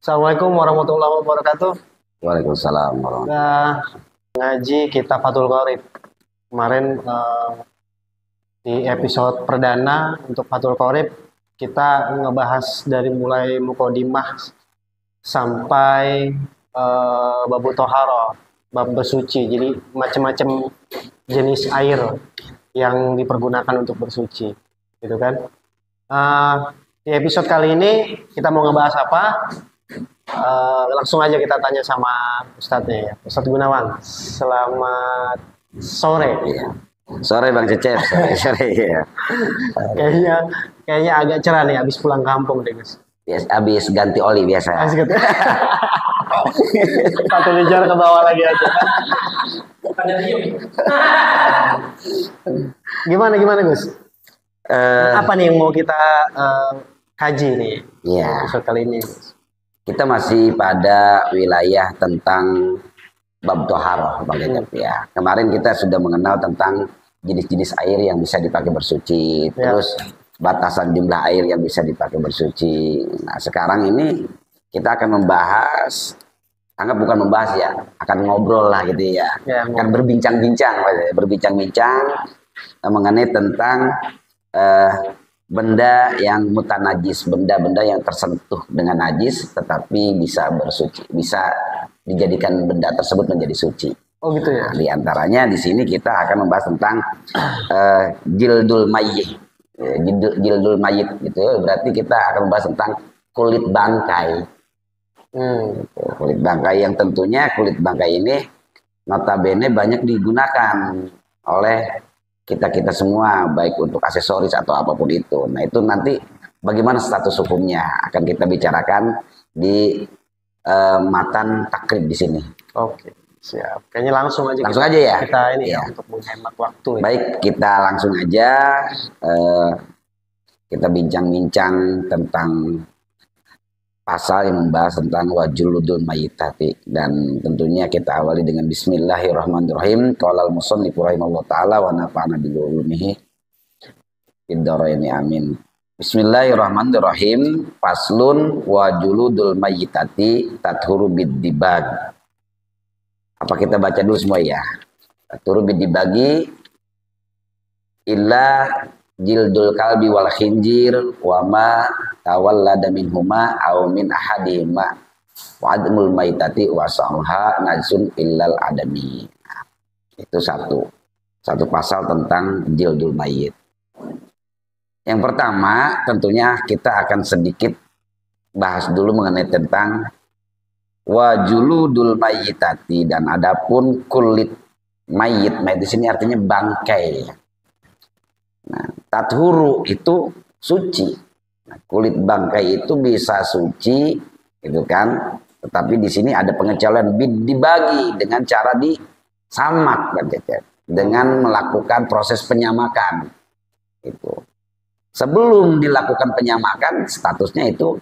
Assalamualaikum warahmatullahi wabarakatuh. Waalaikumsalam warahmatullahi Nah, ngaji kita Fathul Qorib. Kemarin di episode perdana untuk Fathul Qorib kita ngebahas dari mulai mukodimah sampai babu toharo, bab bersuci. Jadi macam-macam jenis air yang dipergunakan untuk bersuci, gitu kan? Di episode kali ini kita mau ngebahas apa? Langsung aja kita tanya sama Ustadznya ya, Ustadz Gunawan. Selamat sore. Iya. Sore Bang Cecep, sore ya. Kayaknya agak cerah nih habis pulang kampung deh, Gus. Yes, habis ganti oli biasa. Asik gitu. Satu lijar ke bawah lagi aja. Gimana Gus? Apa nih yang mau kita kaji nih? Iya. Episode kali ini. Kita masih pada wilayah tentang bab toharoh, Bang Cecep ya. Kemarin kita sudah mengenal tentang jenis-jenis air yang bisa dipakai bersuci, terus batasan jumlah air yang bisa dipakai bersuci. Nah, sekarang ini kita akan membahas, anggap bukan membahas ya, akan ngobrol lah gitu ya. Akan berbincang-bincang mengenai tentang benda yang mutanajis, benda-benda yang tersentuh dengan najis tetapi bisa bersuci, bisa dijadikan benda tersebut menjadi suci. Oh gitu ya. Nah, di antaranya di sini kita akan membahas tentang jildul mayyit. Jildul mayyit gitu. Berarti kita akan membahas tentang kulit bangkai. Kulit bangkai yang tentunya kulit bangkai ini notabene banyak digunakan oleh kita semua, baik untuk aksesoris atau apapun itu. Nah, itu nanti bagaimana status hukumnya akan kita bicarakan di matan takrib di sini. Oke, siap. Kayaknya langsung aja ya. Kita ini ya untuk menghemat waktu. Baik, kita langsung aja kita bincang-bincang tentang pasal yang membahas tentang wajuludul mayyitati, dan tentunya kita awali dengan bismillahirrahmanirrahim. Qala al-musannif rahimahullah taala wa nafa'ana bi ulumihi fid dharaini amin. Bismillahirrahmanirrahim. Faslun wajuludul mayyitati tathuru bid-dibag. Apa kita baca dulu semua ya? Tathuru bid-dibagi illa jildul kalbi wal khinjir wa ma tawallada minhuma aw min ahadihima wa admul maitati wa sa'uha najsun illal adami. Itu satu pasal tentang jildul mayit. Yang pertama tentunya kita akan sedikit bahas dulu mengenai tentang wajuludul mayyitati, dan adapun kulit mayit. Mayit di sini artinya bangkai. Nah, tathuru itu suci. Nah, kulit bangkai itu bisa suci, gitu kan? Tetapi di sini ada pengecualian, dibagi dengan cara disamak, dengan melakukan proses penyamakan. Itu. Sebelum dilakukan penyamakan, statusnya itu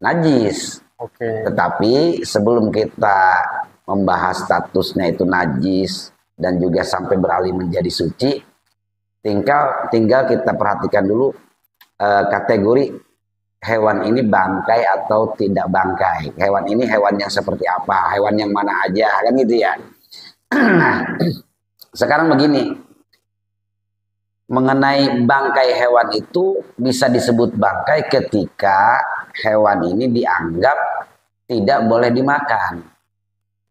najis. Tetapi sebelum kita membahas statusnya itu najis dan juga sampai beralih menjadi suci, tinggal kita perhatikan dulu kategori hewan ini bangkai atau tidak bangkai. Hewan ini hewan yang seperti apa, hewan yang mana aja, kan gitu ya. Nah, sekarang begini, mengenai bangkai hewan itu bisa disebut bangkai ketika hewan ini dianggap tidak boleh dimakan.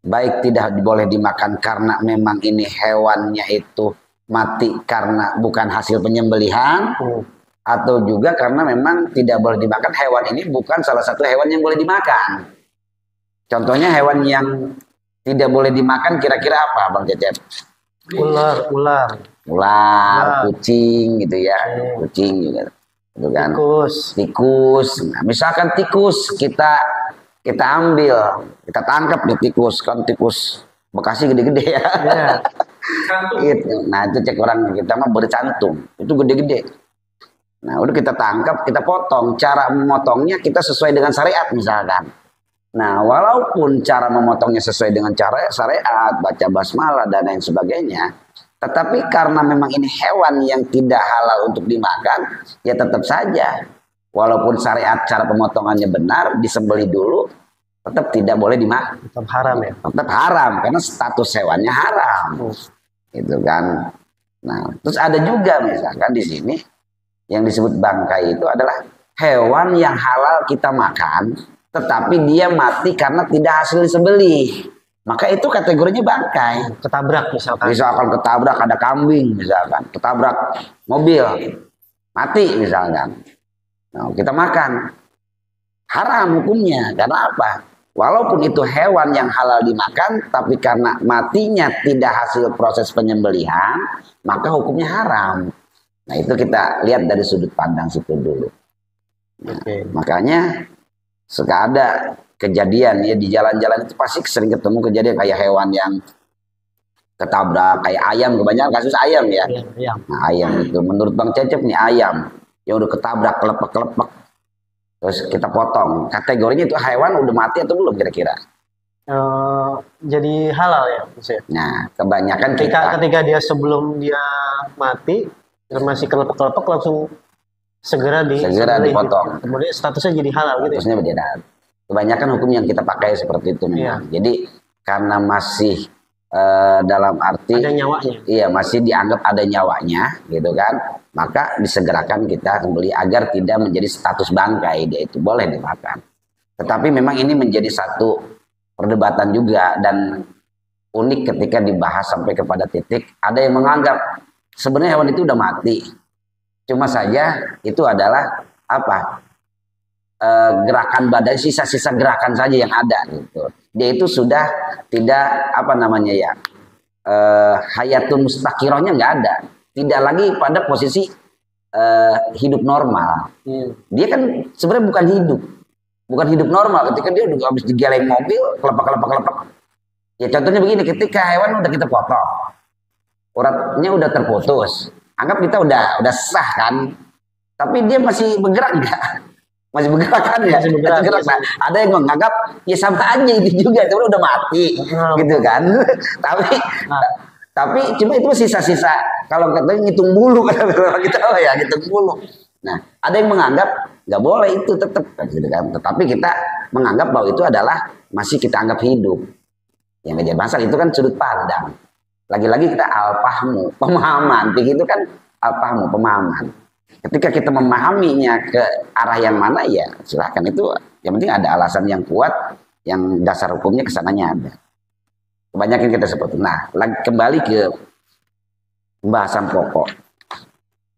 Baik tidak boleh dimakan karena memang ini hewannya itu mati karena bukan hasil penyembelihan, atau juga karena memang tidak boleh dimakan, hewan ini bukan salah satu hewan yang boleh dimakan. Contohnya hewan yang tidak boleh dimakan kira-kira apa, Bang Cecep? Ular, kucing gitu ya. Kucing juga. Gitu kan? Tikus. Nah, misalkan tikus kita ambil, kita tangkap di tikus, kan tikus Bekasi gede-gede ya. Nah, itu cek orang kita mah bercantum, itu gede-gede. Nah, udah kita tangkap, kita potong. Cara memotongnya kita sesuai dengan syariat misalkan. Nah, walaupun cara memotongnya sesuai dengan cara syariat, baca basmalah dan lain sebagainya, tetapi karena memang ini hewan yang tidak halal untuk dimakan, ya tetap saja. Walaupun syariat cara pemotongannya benar, disembelih dulu, tetap tidak boleh dimakan. Tetap haram ya. Tetap haram karena status hewannya haram. Gitu kan. Nah, terus ada juga misalkan di sini yang disebut bangkai itu adalah hewan yang halal kita makan, tetapi dia mati karena tidak hasil disembelih. Maka itu kategorinya bangkai. Ketabrak misalkan. Misalkan ketabrak ada kambing misalkan, ketabrak mobil, mati misalkan. Nah, kita makan. Haram hukumnya. Karena apa? Walaupun itu hewan yang halal dimakan, tapi karena matinya tidak hasil proses penyembelihan, maka hukumnya haram. Nah, itu kita lihat dari sudut pandang situ dulu. Nah, makanya suka ada kejadian ya di jalan-jalan itu pasti sering ketemu kejadian kayak hewan yang ketabrak, kayak ayam, kebanyakan kasus ayam ya. Ayam. Nah, ayam itu menurut Bang Cecep nih ayam yang udah ketabrak kelepek-kelepek. Terus kita potong. Kategorinya itu hewan udah mati atau belum kira-kira? Jadi halal ya, maksudnya. Nah, kebanyakan ketika dia sebelum dia mati masih kelepek-kelepek langsung segera dipotong. Kemudian statusnya jadi halal gitu. Statusnya beda. Kebanyakan hukum yang kita pakai seperti itu memang. Jadi karena masih dalam arti ada nyawanya. Iya, masih dianggap ada nyawanya, gitu kan? Maka disegerakan kita kembali agar tidak menjadi status bangkai, dia itu boleh dimakan. Tetapi memang ini menjadi satu perdebatan juga dan unik ketika dibahas sampai kepada titik ada yang menganggap sebenarnya hewan itu udah mati. Cuma saja itu adalah apa? Gerakan badan, sisa-sisa gerakan saja yang ada gitu. Dia itu sudah tidak apa namanya ya, hayatun mustaqirohnya nggak ada, tidak lagi pada posisi hidup normal. Dia kan sebenarnya bukan hidup normal ketika dia udah habis digeleng mobil, kelepek. Ya contohnya begini, ketika hewan udah kita potong, uratnya udah terputus, anggap kita udah sah kan, tapi dia masih bergerak nggak? Masih bergerak kan ya? Masih bergerak. Nah, ada yang menganggap ya sama aja itu juga, itu udah mati, gitu kan? tapi cuma itu sisa-sisa. Kalau katanya ngitung bulu kan kita ya ngitung bulu. Nah, ada yang menganggap nggak boleh itu tetap, gitu kan? Tetapi kita menganggap bahwa itu adalah masih kita anggap hidup. Yang menjadi masalah itu kan sudut pandang. Lagi-lagi kita al-fahmu, pemahaman. Begitu kan al-fahmu, pemahaman. Ketika kita memahaminya ke arah yang mana ya silahkan, itu yang penting ada alasan yang kuat, yang dasar hukumnya kesananya ada. Kebanyakan kita seperti itu. Nah, kembali ke pembahasan pokok.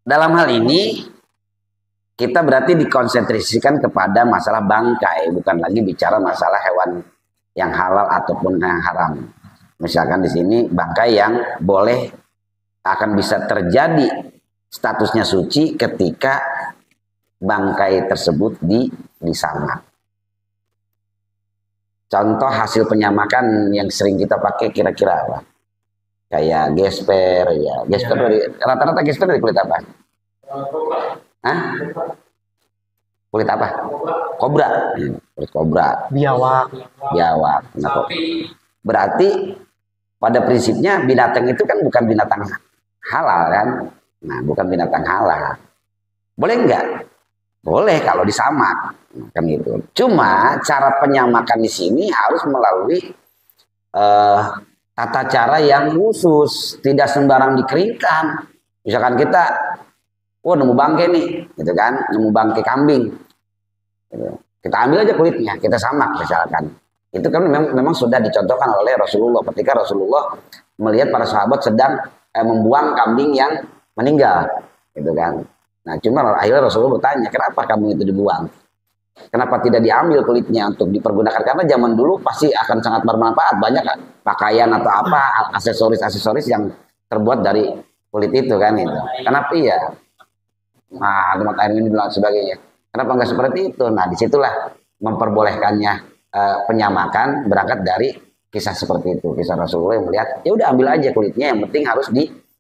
Dalam hal ini kita berarti dikonsentrasikan kepada masalah bangkai, bukan lagi bicara masalah hewan yang halal ataupun yang haram. Misalkan di sini bangkai yang boleh akan bisa terjadi statusnya suci ketika bangkai tersebut disamak. Contoh hasil penyamakan yang sering kita pakai kira-kira apa? Kayak gesper ya. Gesper dari rata-rata gesper dari kulit apa? Hah? Kulit apa? Kobra. Kulit kobra. Biawak. Nah, berarti pada prinsipnya binatang itu kan bukan binatang halal kan? Nah, bukan binatang halal. Boleh enggak? Boleh kalau disamak, kan gitu. Cuma cara penyamakan di sini harus melalui tata cara yang khusus, tidak sembarang dikeringkan. Misalkan kita, nemu bangkai nih, gitu kan, nemu bangkai kambing, gitu. Kita ambil aja kulitnya, kita samak misalkan. Itu kan memang sudah dicontohkan oleh Rasulullah ketika Rasulullah melihat para sahabat sedang membuang kambing yang meninggal, gitu kan. Nah, cuma akhirnya Rasulullah bertanya, kenapa kamu itu dibuang? Kenapa tidak diambil kulitnya untuk dipergunakan? Karena zaman dulu pasti akan sangat bermanfaat, banyak kan pakaian atau apa, aksesoris yang terbuat dari kulit itu kan itu. Kenapa iya? Nah, tempat air minum dan sebagainya. Kenapa enggak seperti itu? Nah, disitulah memperbolehkannya penyamakan berangkat dari kisah seperti itu. Kisah Rasulullah yang melihat, ya udah ambil aja kulitnya, yang penting harus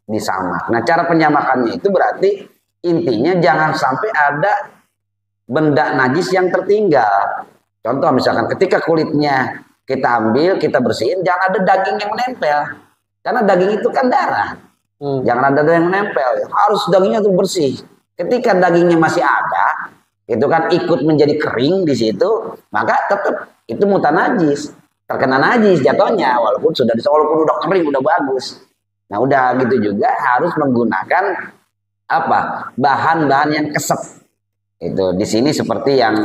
disamak. Nah, cara penyamakannya itu berarti intinya jangan sampai ada benda najis yang tertinggal. Contoh misalkan ketika kulitnya kita ambil, kita bersihin, jangan ada daging yang menempel. Karena daging itu kan darah. Jangan ada yang menempel. Harus dagingnya tuh bersih. Ketika dagingnya masih ada, itu kan ikut menjadi kering di situ, maka tetap itu mutanajis, terkena najis jatuhnya, walaupun walaupun udah kering, udah bagus. Nah udah gitu juga harus menggunakan apa, bahan-bahan yang kesep. Itu di sini seperti yang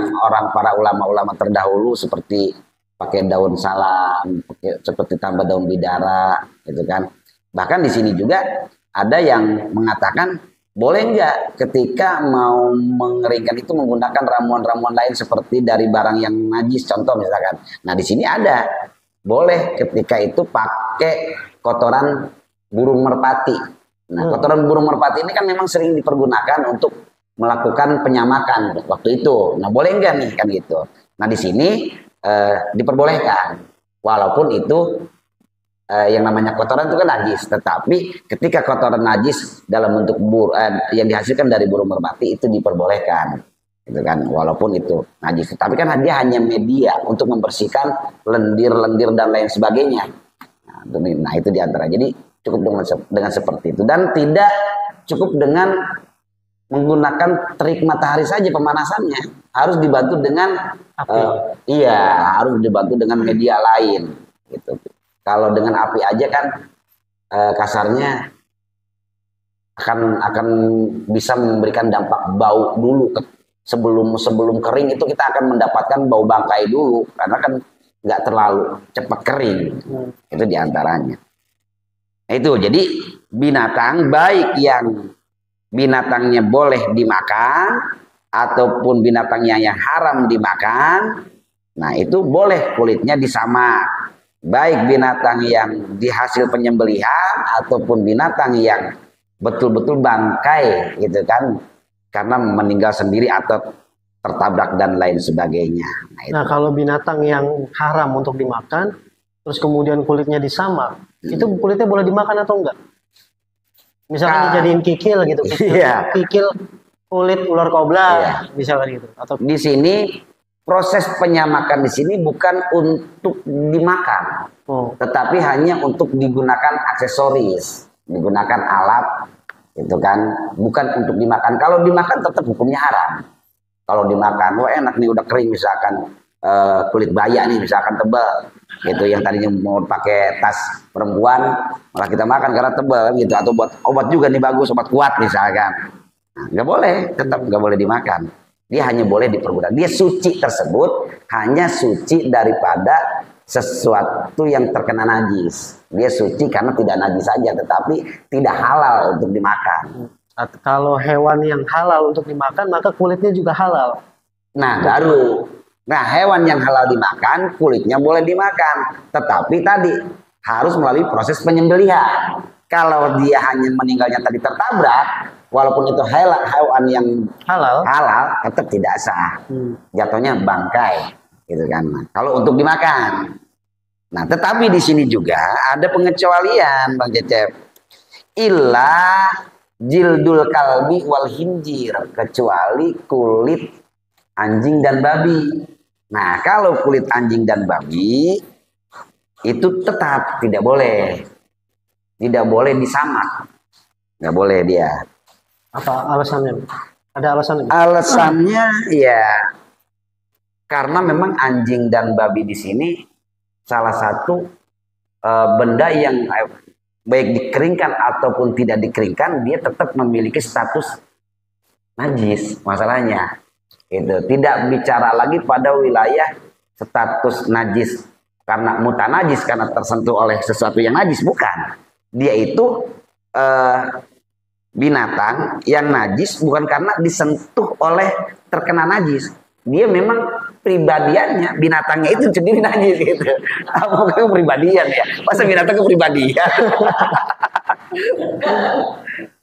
para ulama-ulama terdahulu seperti pakai daun salam, seperti tambah daun bidara, gitu kan. Bahkan di sini juga ada yang mengatakan boleh nggak ketika mau mengeringkan itu menggunakan ramuan-ramuan lain seperti dari barang yang najis, contoh misalkan. Nah di sini ada boleh ketika itu pakai kotoran burung merpati. Nah kotoran burung merpati ini kan memang sering dipergunakan untuk melakukan penyamakan waktu itu. Nah boleh nggak nih kan gitu. Nah di sini diperbolehkan, walaupun itu yang namanya kotoran itu kan najis, tetapi ketika kotoran najis dalam bentuk yang dihasilkan dari burung merpati itu diperbolehkan, gitu kan, walaupun itu najis. Tapi kan dia hanya media untuk membersihkan lendir-lendir dan lain sebagainya. Nah itu diantara. Jadi cukup dengan seperti itu, dan tidak cukup dengan menggunakan terik matahari saja pemanasannya, harus dibantu dengan harus dibantu dengan media lain, gitu. Kalau dengan api aja kan kasarnya akan bisa memberikan dampak bau dulu sebelum kering itu kita akan mendapatkan bau bangkai dulu karena kan nggak terlalu cepat kering. Itu diantaranya. Itu jadi binatang baik yang binatangnya boleh dimakan ataupun binatangnya yang haram dimakan, nah itu boleh kulitnya disamak. Baik binatang yang dihasil penyembelihan ataupun binatang yang betul-betul bangkai, gitu kan, karena meninggal sendiri atau tertabrak dan lain sebagainya. Nah kalau binatang yang haram untuk dimakan, terus kemudian kulitnya disamak, itu kulitnya boleh dimakan atau enggak? Misalnya dijadiin kikil gitu, kikil kulit ular kobra, misalkan gitu. Atau di sini proses penyamakan di sini bukan untuk dimakan, tetapi hanya untuk digunakan aksesoris, digunakan alat, itu kan, bukan untuk dimakan. Kalau dimakan tetap hukumnya haram. Kalau dimakan, wah enak nih udah kering misalkan kulit baya nih misalkan tebal, gitu yang tadinya mau pakai tas perempuan malah kita makan karena tebal gitu, atau buat obat juga nih bagus, obat kuat misalkan, nggak boleh, tetap nggak boleh dimakan. Dia hanya boleh dipergunakan. Dia suci tersebut hanya suci daripada sesuatu yang terkena najis. Dia suci karena tidak najis saja, tetapi tidak halal untuk dimakan. Kalau hewan yang halal untuk dimakan, maka kulitnya juga halal. Nah, baru. Nah, hewan yang halal dimakan, kulitnya boleh dimakan. Tetapi tadi harus melalui proses penyembelihan. Kalau dia hanya meninggalnya tadi tertabrak, walaupun itu hewan yang halal tetap tidak sah. Jatuhnya bangkai, gitu kan. Nah, kalau untuk dimakan. Nah, tetapi di sini juga ada pengecualian, Bang Cecep. Illa jildul kalbi wal hinjir, kecuali kulit anjing dan babi. Nah, kalau kulit anjing dan babi itu tetap tidak boleh. Tidak boleh disamak. Nggak boleh dia. Apa alasannya? Ada alasannya? Alasannya ya karena memang anjing dan babi di sini salah satu benda yang baik dikeringkan ataupun tidak dikeringkan, dia tetap memiliki status najis. Masalahnya itu tidak bicara lagi pada wilayah status najis karena mutanajis, karena tersentuh oleh sesuatu yang najis, bukan. Dia itu binatang yang najis bukan karena disentuh oleh terkena najis. Dia memang pribadiannya, binatangnya itu sendiri najis gitu. Apa kepribadian ya? Masa binatang kepribadian?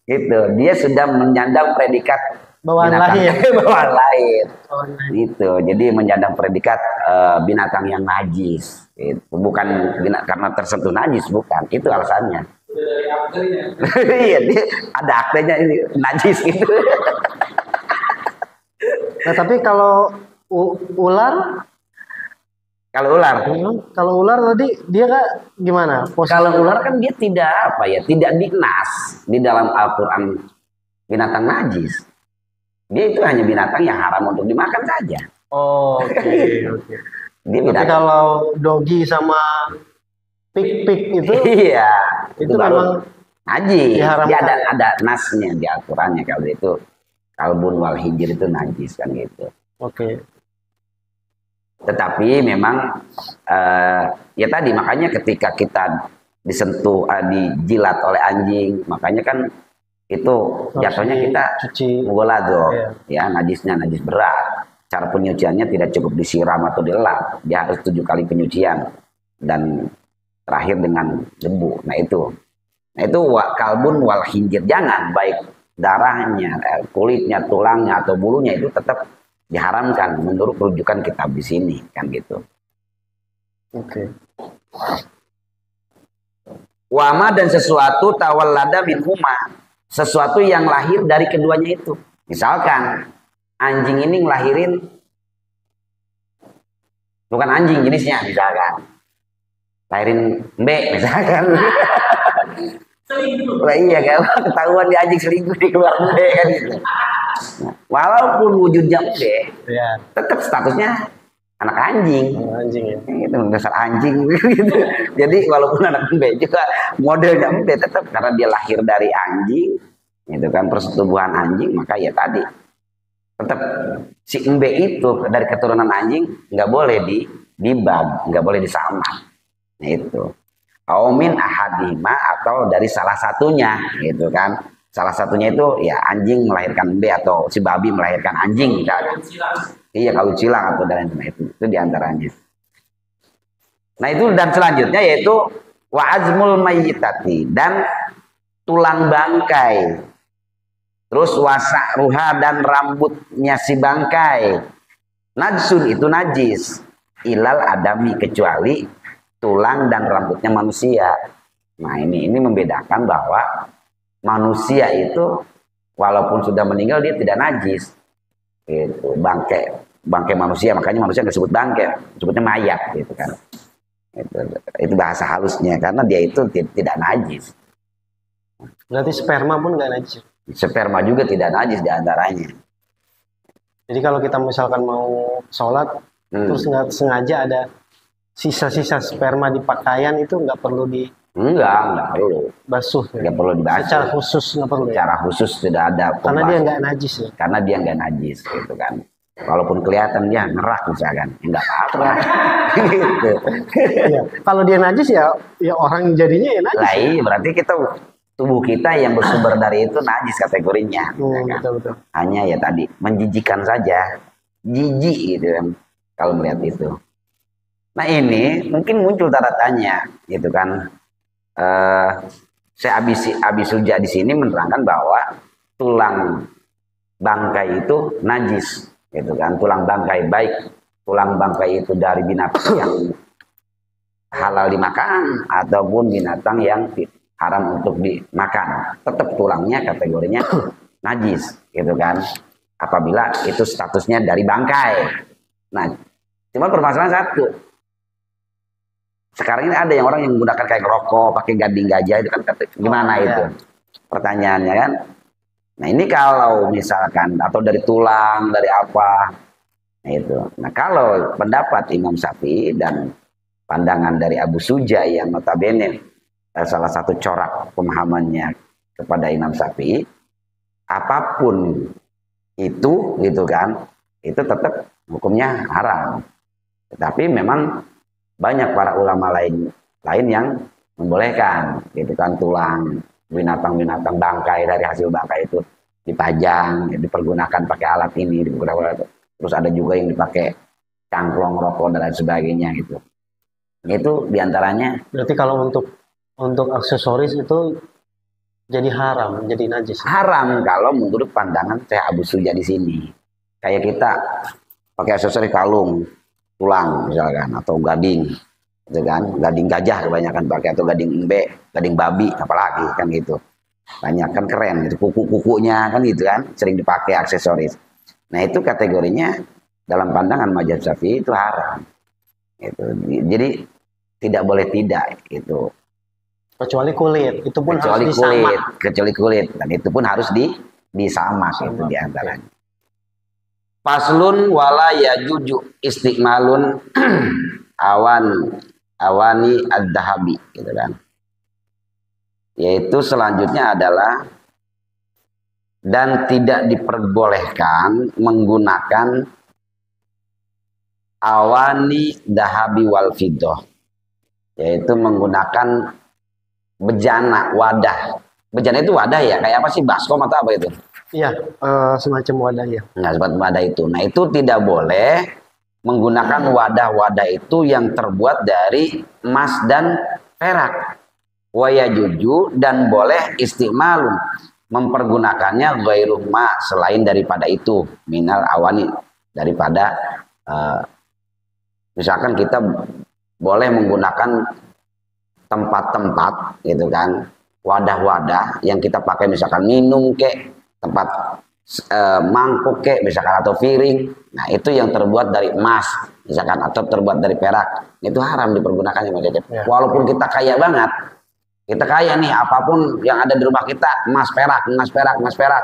Gitu. Dia sudah menyandang predikat bawaan lahir. Bawaan lahir. Gitu. Jadi menyandang predikat binatang yang najis. Itu bukan karena tersentuh najis, bukan. Itu alasannya. Iya, ada aktenya ini najis gitu. Nah, tapi kalau ular, kalau ular tadi dia gimana? Kalau ular kan dia tidak tidak dinas di dalam Al-Quran binatang najis. Dia itu hanya binatang yang haram untuk dimakan saja. Oh, oke, oke. Dia Tapi binatang. kalau dogi sama pig itu Iya, itu baru memang najis. diharamkan. Dia ada nasnya di aturannya kalau itu kalbun wal hijr itu najis kan gitu. Oke. Tetapi memang ya tadi makanya ketika kita disentuh, dijilat oleh anjing, makanya kan itu jatuhnya kita cuci. mughaladzah, Iya. ya najisnya najis berat. Cara penyuciannya tidak cukup disiram atau dilap, dia harus 7 kali penyucian dan terakhir dengan debu. Nah itu kalbun wal khinjir, jangan baik darahnya, kulitnya, tulangnya atau bulunya itu tetap diharamkan menurut rujukan kitab di sini kan gitu. Oke. Wama dan sesuatu tawallada min huma, sesuatu yang lahir dari keduanya itu. Misalkan anjing ini ngelahirin, bukan anjing jenisnya, misalkan lahirin mbek misalkan. Lah iya kan, ketahuan di anjing selingkuh di keluar mbek kan gitu. Nah, walaupun wujudnya mbek, Ya. tetap statusnya anak anjing. Anjing ya. Itu dasar anjing gitu. Jadi walaupun anak mbek juga modelnya mbek tetap karena dia lahir dari anjing, itu kan persetubuhan anjing, maka ya tadi tetap si embe itu dari keturunan anjing nggak boleh dibag, nggak boleh disamak. Nah itu aumin ahadima atau dari salah satunya gitu kan. Salah satunya itu ya anjing melahirkan embe atau si babi melahirkan anjing misalkan. Iya kawin silang atau dan lain itu diantaranya. Nah itu dan selanjutnya yaitu wa azmul mayyitati, dan tulang bangkai. Terus wasak ruha dan rambutnya si bangkai. Najsun itu najis. Ilal adami, kecuali tulang dan rambutnya manusia. Nah ini membedakan bahwa manusia itu walaupun sudah meninggal dia tidak najis. Itu bangkai manusia, makanya manusia nggak disebut bangkai, sebutnya mayat gitu kan. Itu bahasa halusnya karena dia itu tidak najis. Berarti sperma pun nggak najis. Sperma juga tidak najis diantaranya. Jadi kalau kita misalkan mau sholat, terus nggak sengaja ada sisa-sisa sperma di pakaian, itu nggak perlu Enggak perlu. basuh. Nggak perlu dibasuh. Secara khusus nggak perlu. Secara khusus tidak ada. Karena dia nggak najis ya. Karena dia nggak najis gitu kan. Walaupun kelihatan dia ngerak misalkan, nggak apa-apa. Gitu. Ya. Kalau dia najis ya orang jadinya ya najis. Lah iya, berarti tubuh kita yang bersumber dari itu najis kategorinya. Ya kan? Betul. Hanya ya tadi menjijikan saja, jijik gitu kan kalau melihat itu. Nah ini mungkin muncul tanda tanya gitu kan. Saya Abi Suja di sini menerangkan bahwa tulang bangkai itu najis gitu kan. Tulang bangkai, baik tulang bangkai itu dari binatang yang halal dimakan ataupun binatang yang haram untuk dimakan, tetap tulangnya kategorinya najis gitu kan, apabila itu statusnya dari bangkai. Nah cuma permasalahan satu, sekarang ini ada yang orang yang menggunakan kayak rokok pakai gading gajah, itu kan gimana itu pertanyaannya kan. Nah ini kalau misalkan atau dari tulang, dari apa, nah itu. Nah kalau pendapat Imam Syafi'i dan pandangan dari Abu Suja yang notabene salah satu corak pemahamannya kepada Imam Syafi'i, apapun itu gitu kan, itu tetap hukumnya haram. Tetapi memang banyak para ulama lain yang membolehkan gitu kan, tulang binatang-binatang bangkai dari hasil bangkai itu dipajang, dipergunakan pakai alat ini, terus ada juga yang dipakai cangklong rokok dan lain sebagainya gitu. Itu diantaranya. Berarti kalau untuk aksesoris itu jadi haram, jadi najis. Haram kalau menurut pandangan Syekh Abu Suja di sini. Kayak kita pakai aksesoris kalung, tulang misalkan, atau gading, gitu kan? Gading gajah kebanyakan pakai, atau gading embe, gading babi, apalagi kan gitu. Banyak kan keren gitu, kuku-kukunya kan gitu kan, sering dipakai aksesoris. Nah itu kategorinya dalam pandangan mazhab Syafi'i itu haram. Gitu. Jadi tidak boleh tidak itu. Kecuali kulit, itu pun kecuali harus disamak. Kecuali kulit, dan itu pun harus disamak itu diantaranya. Faslun wala yajuju istiqmalun awani ad-dahabi gitu kan. Yaitu selanjutnya adalah dan tidak diperbolehkan menggunakan awani dahabi wal fiddah, yaitu menggunakan bejana, wadah. Bejana itu wadah ya, kayak apa sih, baskom atau apa itu? Iya, semacam wadah ya. Nah, seperti wadah itu. Nah, itu tidak boleh menggunakan wadah-wadah itu yang terbuat dari emas dan perak. Waya juju, dan boleh istimalun, mempergunakannya ghairu ma, selain daripada itu, minal awani, daripada misalkan kita boleh menggunakan tempat-tempat gitu kan, wadah-wadah yang kita pakai misalkan minum kek, tempat mangkuk kek misalkan, atau piring. Nah, itu yang terbuat dari emas misalkan, atau terbuat dari perak, itu haram dipergunakannya ya. Walaupun kita kaya banget, kita kaya nih, apapun yang ada di rumah kita emas perak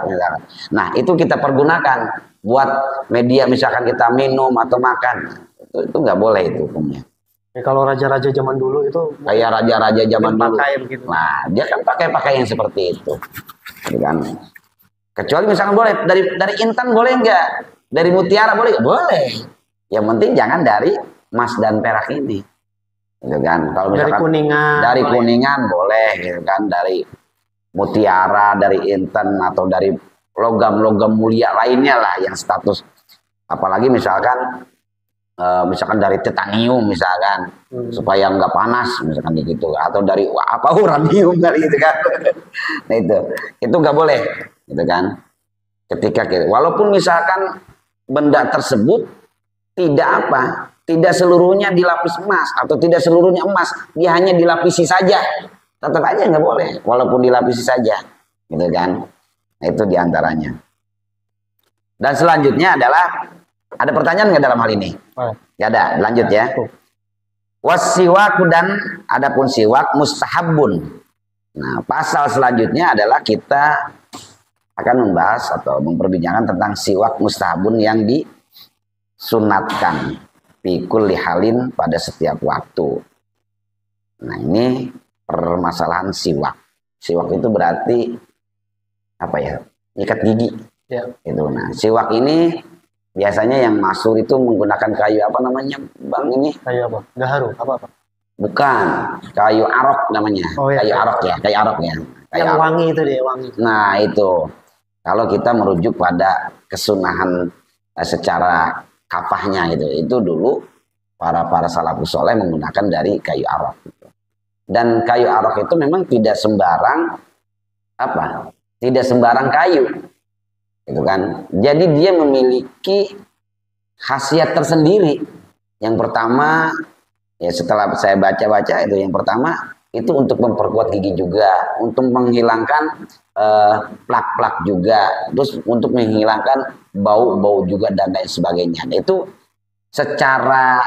misalkan. Nah, itu kita pergunakan buat media misalkan kita minum atau makan, itu nggak boleh itu hukumnya. Ya, kalau raja-raja zaman dulu itu kayak raja-raja zaman dulu. Begitu. Nah, dia kan pakai yang seperti itu. Kan? Kecuali misalkan boleh dari intan, boleh nggak? Dari mutiara boleh? Boleh. Yang penting jangan dari emas dan perak ini. Gitu kan? Kalau misalkan dari kuningan boleh, gitu kan? Dari mutiara, dari intan, atau dari logam-logam mulia lainnya lah yang status. Apalagi misalkan dari titanium misalkan, supaya nggak panas misalkan gitu, atau dari uranium dari itu kan. Nah, itu nggak boleh gitu kan. Ketika walaupun misalkan benda tersebut tidak seluruhnya dilapis emas, atau tidak seluruhnya emas, dia hanya dilapisi saja, tetap aja nggak boleh walaupun dilapisi saja gitu kan. Nah, itu diantaranya. Dan selanjutnya adalah, ada pertanyaan nggak dalam hal ini? Nggak ada, lanjut ya. Wasiwaku, dan adapun siwak mustahabun. Nah, pasal selanjutnya adalah kita akan membahas atau memperbincangkan tentang siwak mustahabun yang disunatkan fi kulli halin, pada setiap waktu. Nah, ini permasalahan siwak. Siwak itu berarti apa ya? Nyikat gigi. Ya. Itu. Nah, siwak ini biasanya yang masyhur itu menggunakan kayu apa namanya, Bang, ini? Kayu apa? Gaharu, apa? Bukan, kayu arok namanya. Oh, iya. Kayu arok ya. Kayu yang arok. Wangi itu deh, wangi. Nah, itu. Kalau kita merujuk pada kesunahan secara kafahnya itu dulu para salafus soleh menggunakan dari kayu arok. Dan kayu arok itu memang tidak sembarang tidak sembarang kayu. Gitu kan. Jadi dia memiliki khasiat tersendiri. Yang pertama, ya setelah saya baca-baca itu, yang pertama itu untuk memperkuat gigi juga, untuk menghilangkan plak-plak juga, terus untuk menghilangkan bau-bau juga dan lain sebagainya. Nah, itu secara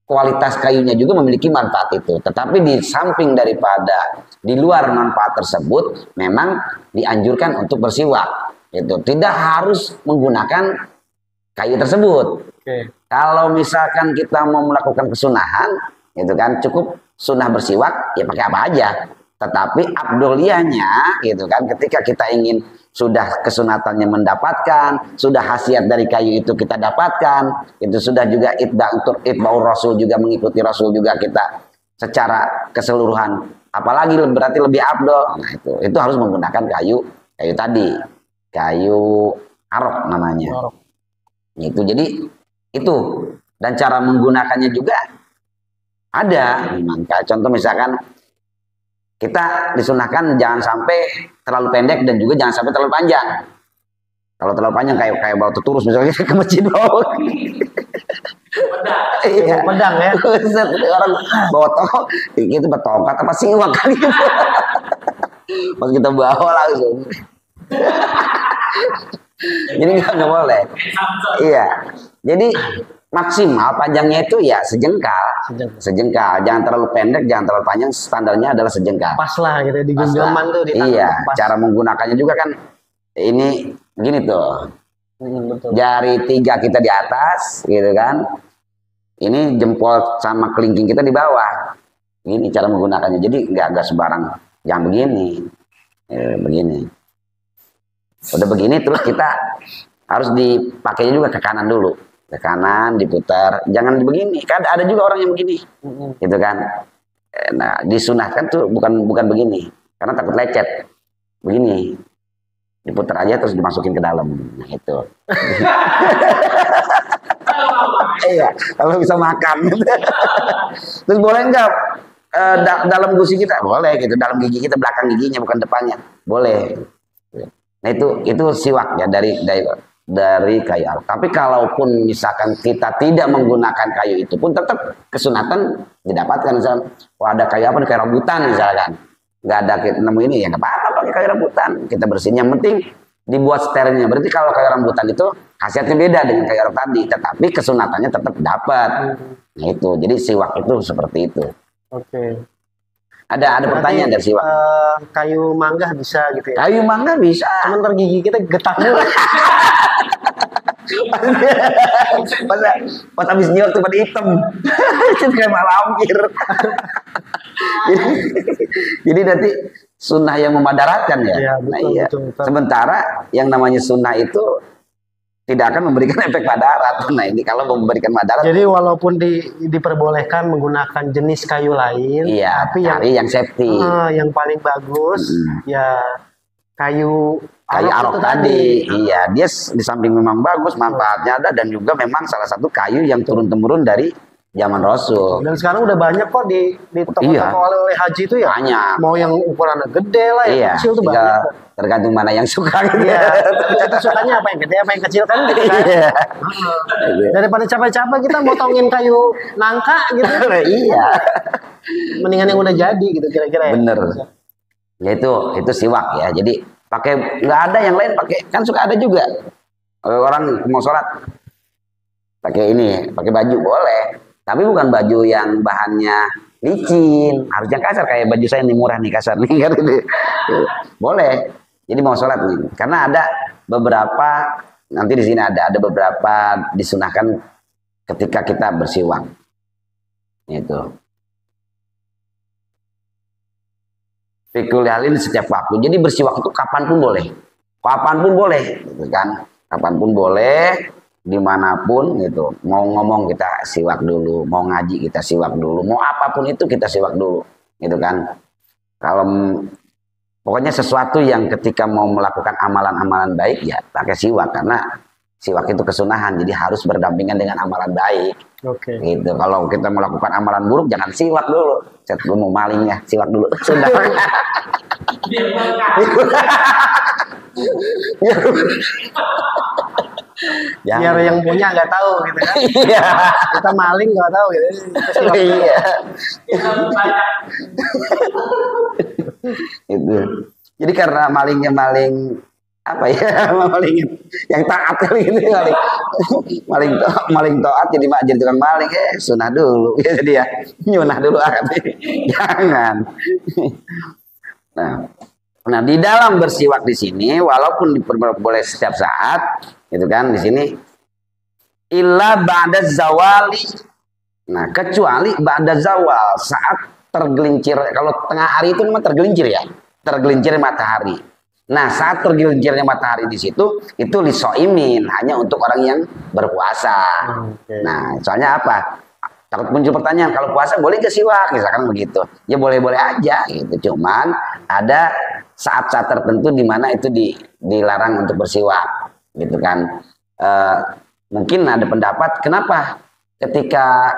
kualitas kayunya juga memiliki manfaat itu. Tetapi di samping daripada di luar manfaat tersebut, memang dianjurkan untuk bersiwak. Itu tidak harus menggunakan kayu tersebut. Kalau misalkan kita mau melakukan kesunahan, gitu kan, cukup sunnah bersiwak, ya pakai apa aja. Tetapi abdoliyahnya, gitu kan, ketika kita ingin sudah kesunatannya mendapatkan, sudah khasiat dari kayu itu kita dapatkan, itu sudah juga itba'ur rasul, juga mengikuti rasul juga kita secara keseluruhan. Apalagi berarti lebih abdol. Nah, itu harus menggunakan kayu tadi. Kayu arok namanya. Itu jadi itu, dan cara menggunakannya juga ada. Contoh misalkan kita disunahkan jangan sampai terlalu pendek dan juga jangan sampai terlalu panjang. Kalau terlalu panjang kayak bawa tuturus misalnya ke masjid bawa. Iya. Pedang ya. Orang bawa itu bertongkat apa siwak kali itu. Pas kita bawa langsung. Jadi nggak boleh. Iya. Jadi maksimal panjangnya itu ya sejengkal. Jangan terlalu pendek, jangan terlalu panjang. Standarnya adalah sejengkal. Pas lah gitu, di genggaman tuh. Iya. Pas. Cara menggunakannya juga kan ini begini tuh. Betul. Jari 3 kita di atas, gitu kan. Ini jempol sama kelingking kita di bawah. Ini cara menggunakannya. Jadi nggak sembarang. Jangan begini. Begini. Udah begini terus kita harus dipakainya juga ke kanan dulu. Ke kanan diputar. Jangan begini. Kan ada juga orang yang begini. Gitu kan. Nah, disunahkan tuh bukan begini. Karena takut lecet. Begini. Diputar aja terus dimasukin ke dalam. Nah, itu. Iya, kalau bisa makan. Terus boleh enggak dalam gusi kita? Boleh gitu, dalam gigi kita, belakang giginya bukan depannya. Boleh. Nah, itu siwak ya dari kayu arak. Tapi kalaupun misalkan kita tidak menggunakan kayu itu pun tetap kesunatan didapatkan. Misalkan, ada kayu apa nih, kayu rambutan misalkan. Nggak ada kita nemu ini ya nggak apa-apa pakai kayu rambutan. Kita bersihin, yang penting dibuat sterilnya. Berarti kalau kayu rambutan itu khasiatnya beda dengan kayu arak tadi, tetapi kesunatannya tetap dapat. Nah itu, jadi siwak itu seperti itu. Oke. Ada pertanyaan dari siwak. Kayu mangga bisa gitu ya? Kayu mangga bisa. Cuman ntar gigi kita getak mulu. Pas habis nyur tuh pada hitam. Itu kayak malampir. Jadi nanti sunnah yang memadaratkan ya. Iya, betul, Nah, iya. betul. Sementara yang namanya sunnah itu tidak akan memberikan efek madarat. Nah ini kalau memberikan madarat. Jadi walaupun diperbolehkan menggunakan jenis kayu lain, Iya, tapi yang safety. yang paling bagus ya kayu Kayu arok arok itu tadi, iya, dia di samping memang bagus, manfaatnya ada, dan juga memang salah satu kayu yang turun-temurun dari zaman Rasul. Dan sekarang udah banyak kok di toko-toko Iya. oleh-oleh haji itu ya. Banyak. Mau yang ukurannya gede lah, yang Iya, kecil tuh tinggal banyak kok. tergantung mana yang suka gitu. Iya, kita sukanya apa yang gede, apa yang kecil kan gitu kan. Iya. Daripada capek-capek kita motongin kayu nangka gitu. Iya. Mendingan yang udah jadi gitu kira-kira ya. Bener. Ya itu siwak ya. Jadi pakai, nggak ada yang lain pakai, kan suka ada juga orang mau sholat pakai ini, pakai baju boleh, tapi bukan baju yang bahannya licin, harus yang kasar kayak baju saya nih, murah nih, kasar nih kan gitu. Boleh. Jadi mau sholat nih, karena ada beberapa, nanti di sini ada beberapa disunahkan ketika kita bersiwak. Itu. Fikul halin setiap waktu. Jadi bersiwak itu kapanpun boleh. Kapanpun boleh, gitu kan. Kapanpun boleh, dimanapun gitu. Mau ngomong kita siwak dulu, mau ngaji kita siwak dulu, mau apapun itu kita siwak dulu, gitu kan. Kalau pokoknya sesuatu yang ketika mau melakukan amalan-amalan baik ya pakai siwak, karena siwak itu kesunahan, jadi harus berdampingan dengan amalan baik. Oke. Gitu. Kalau kita melakukan amalan buruk jangan siwak dulu. Saya mau maling ya, siwak dulu. Sudah. Biar yang punya nggak tahu gitu kan. Iya. Kita maling nggak tahu gitu. Iya. Itu. Jadi karena malingnya maling apa ya, maling yang taat kali gitu, maling taat jadi tukang maling, sunah dulu jadi ya, nyunah dulu jangan. Nah di dalam bersiwak di sini walaupun boleh setiap saat gitu kan, di sini illa ba'da zawali. Nah kecuali ba'da zawal, saat tergelincir. Kalau tengah hari itu memang tergelincir ya, tergelincir matahari. Nah saat tergelincirnya matahari di situ itu lisoimin, hanya untuk orang yang berpuasa. Nah soalnya apa? Takut muncul pertanyaan, kalau puasa boleh nggak siwak? Misalkan begitu. Ya boleh-boleh aja gitu. Cuman ada saat-saat tertentu di mana itu dilarang untuk bersiwak, gitu kan. Mungkin ada pendapat kenapa ketika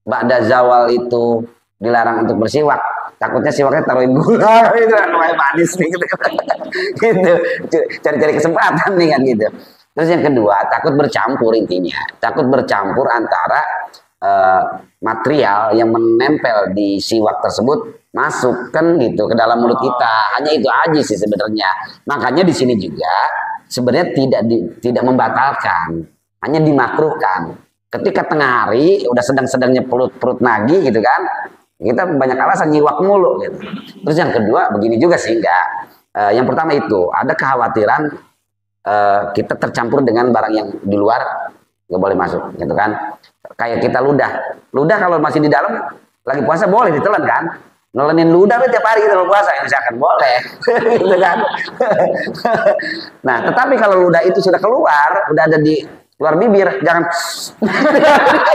ba'da zawal itu dilarang untuk bersiwak? Takutnya siwaknya taruhin gula, itu lumayan manis nih, gitu. Gitu. Cari-cari kesempatan nih kan gitu. Terus yang kedua, takut bercampur, intinya. Takut bercampur antara material yang menempel di siwak tersebut masuk kan gitu ke dalam mulut kita. Hanya itu aja sih sebenarnya. Makanya di sini juga sebenarnya tidak membatalkan, hanya dimakruhkan. Ketika tengah hari udah sedang-sedangnya perut nagih gitu kan, kita banyak alasan nyiwak mulu gitu. Terus yang kedua begini juga sih, enggak. Yang pertama itu ada kekhawatiran kita tercampur dengan barang yang di luar nggak boleh masuk, gitu kan? Kayak kita ludah kalau masih di dalam lagi puasa boleh ditelan kan? Nelenin ludah tiap hari gitu puasa, misalkan boleh, gitu kan? Nah, tetapi kalau ludah itu sudah keluar, udah ada di luar bibir, jangan.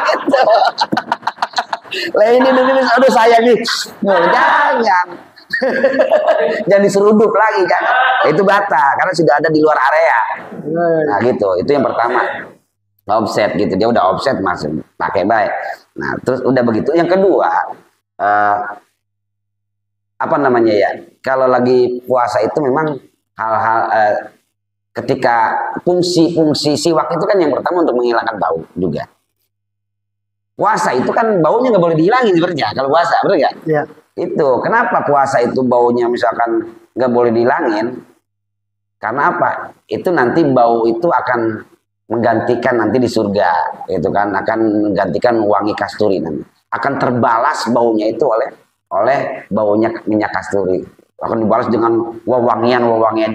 Gitu. Lah ini dulu, aduh sayang nih, jangan. Jangan diseruduk lagi, jangan. Itu batal karena sudah ada di luar area. Nah gitu, itu yang pertama. Offset gitu, dia udah offset masuk pakai baik. Nah terus udah begitu, yang kedua apa namanya ya? Kalau lagi puasa itu memang hal-hal ketika fungsi siwak itu kan yang pertama untuk menghilangkan bau juga. Puasa itu kan baunya nggak boleh dihilangin sebenarnya kalau puasa, benar nggak? Iya. Itu kenapa puasa itu baunya misalkan nggak boleh dihilangin? Karena apa? Itu nanti bau itu akan menggantikan nanti di surga, itu kan akan menggantikan wangi kasturi nanti. Akan terbalas baunya itu oleh baunya minyak kasturi. Akan dibalas dengan wewangian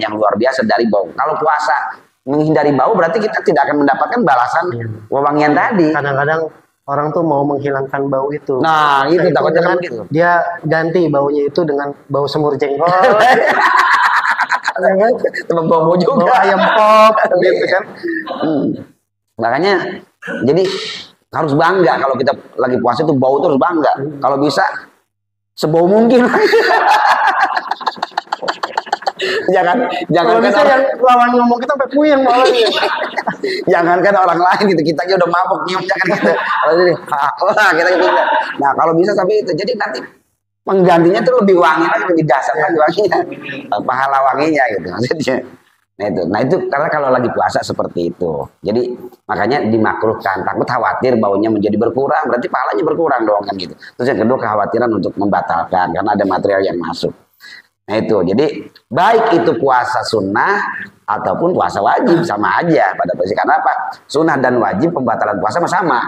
yang luar biasa dari bau. Kalau puasa menghindari bau berarti kita tidak akan mendapatkan balasan wewangian tadi. Kadang-kadang orang tuh mau menghilangkan bau itu. Nah, itu takutnya kan gitu. Dia ganti baunya itu dengan bau semur jengkol. Bau juga. Bau ayam pop gitu kan. Makanya jadi harus bangga kalau kita lagi puasa itu bau terus bangga. Kalau bisa sebau mungkin. jangan kalau kan bisa yang lawan ngomong kita sampai puyeng malah. Jangan kan orang lain gitu, kita aja udah mabuk nyium, jangan gitu. Wah, kita gitu. Nah kalau bisa sampai itu, jadi nanti penggantinya tuh lebih wangi lagi, lebih dasar lagi wanginya, pahala wanginya gitu maksudnya. Nah itu karena kalau lagi puasa seperti itu, jadi makanya dimakruhkan. Takut khawatir baunya menjadi berkurang, berarti pahalanya berkurang dong kan gitu. Terus yang kedua kekhawatiran untuk membatalkan karena ada material yang masuk. Nah itu, jadi baik itu puasa sunnah ataupun puasa wajib sama aja pada posisi. Karena apa? Sunnah dan wajib pembatalan puasa sama,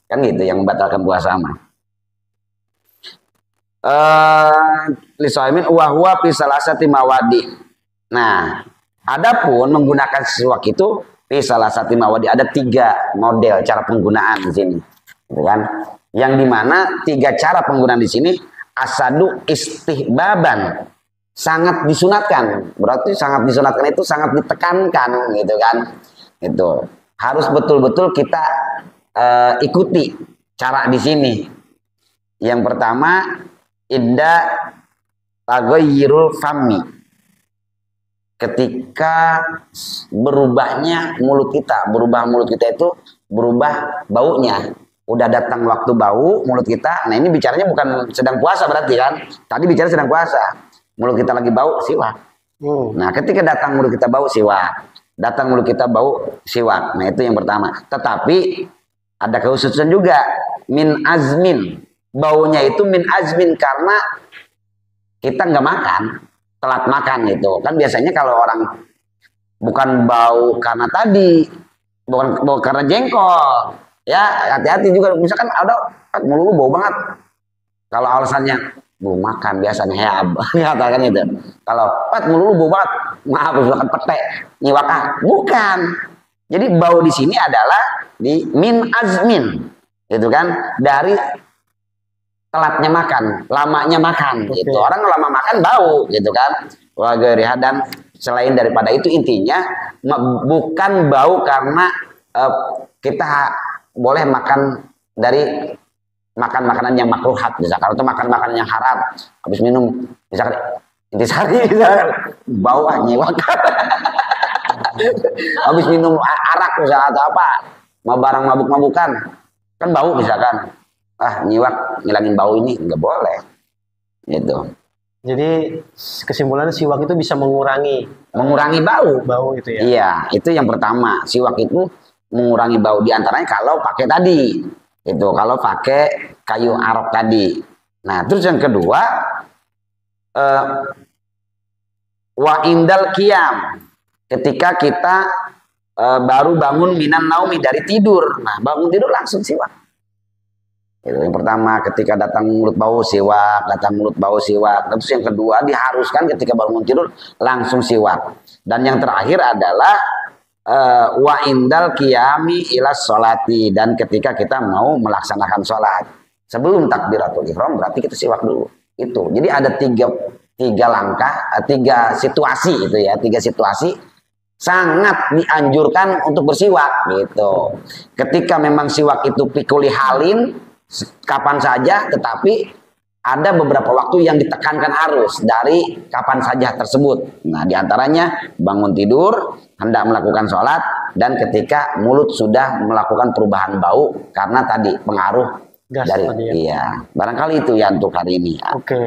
kan gitu yang membatalkan puasa sama. Lisaimin wahwa fi salasati mawadi. Nah, adapun menggunakan siwak itu fi salasati mawadi ada 3 model cara penggunaan di sini, gitu kan? Yang dimana 3 cara penggunaan di sini asadu istihbaban. Sangat disunatkan, berarti sangat disunatkan itu sangat ditekankan, gitu kan? Itu harus betul-betul kita ikuti cara di sini. Yang pertama, inda taghayyurul fami. Ketika berubahnya mulut kita, itu berubah baunya. Udah datang waktu bau mulut kita. Nah ini bicaranya bukan sedang puasa berarti kan? Tadi bicara sedang puasa. Mulut kita lagi bau, siwak. Nah, ketika datang mulut kita bau, siwak. Datang mulut kita bau, siwak. Nah, itu yang pertama. Tetapi ada kekhususan juga. Min azmin. Baunya itu min azmin karena kita nggak makan, telat makan gitu. Kan biasanya kalau orang bukan bau karena tadi, bukan bau karena jengkol. Ya, hati-hati juga. Misalkan ada mulut bau banget. Kalau alasannya belum makan biasanya ya katakan itu. Kalau mulu bau banget, maaf makan pete, nyiwak bukan. Jadi bau di sini adalah di min azmin, gitu kan? Dari telatnya makan, lamanya makan, gitu. Orang lama makan bau, gitu kan? Wageriha dan selain daripada itu intinya bukan bau karena kita boleh makan dari makan makanan yang makruhat, misalkan, atau makan makanan yang haram, habis minum, misalkan intisari, bau nyiwak, habis minum arak misalkan atau apa, mau barang mabuk-mabukan, kan bau misalkan, nyiwak ngilangin bau ini nggak boleh, gitu. Jadi kesimpulannya siwak itu bisa mengurangi bau itu ya. Iya, itu yang pertama, siwak itu mengurangi bau, diantaranya kalau pakai tadi. Itu kalau pakai kayu arok tadi. Nah, terus yang kedua, wa indal qiyam. Ketika kita baru bangun minan naumi dari tidur. Nah, bangun tidur langsung siwak. Itu yang pertama, ketika datang mulut bau siwak, Terus yang kedua, diharuskan ketika bangun tidur langsung siwak. Dan yang terakhir adalah wa indal qiyami ila sholati, dan ketika kita mau melaksanakan sholat sebelum takbiratul ihram berarti kita siwak dulu. Itu jadi ada tiga langkah, tiga situasi itu ya, tiga situasi sangat dianjurkan untuk bersiwak gitu. Ketika memang siwak itu pikuli halin kapan saja, tetapi ada beberapa waktu yang ditekankan harus dari kapan saja tersebut. Nah, diantaranya bangun tidur, hendak melakukan sholat, dan ketika mulut sudah melakukan perubahan bau karena tadi pengaruh Gas dari tadi ya. iya. Barangkali itu ya untuk hari ini. Ya. Oke.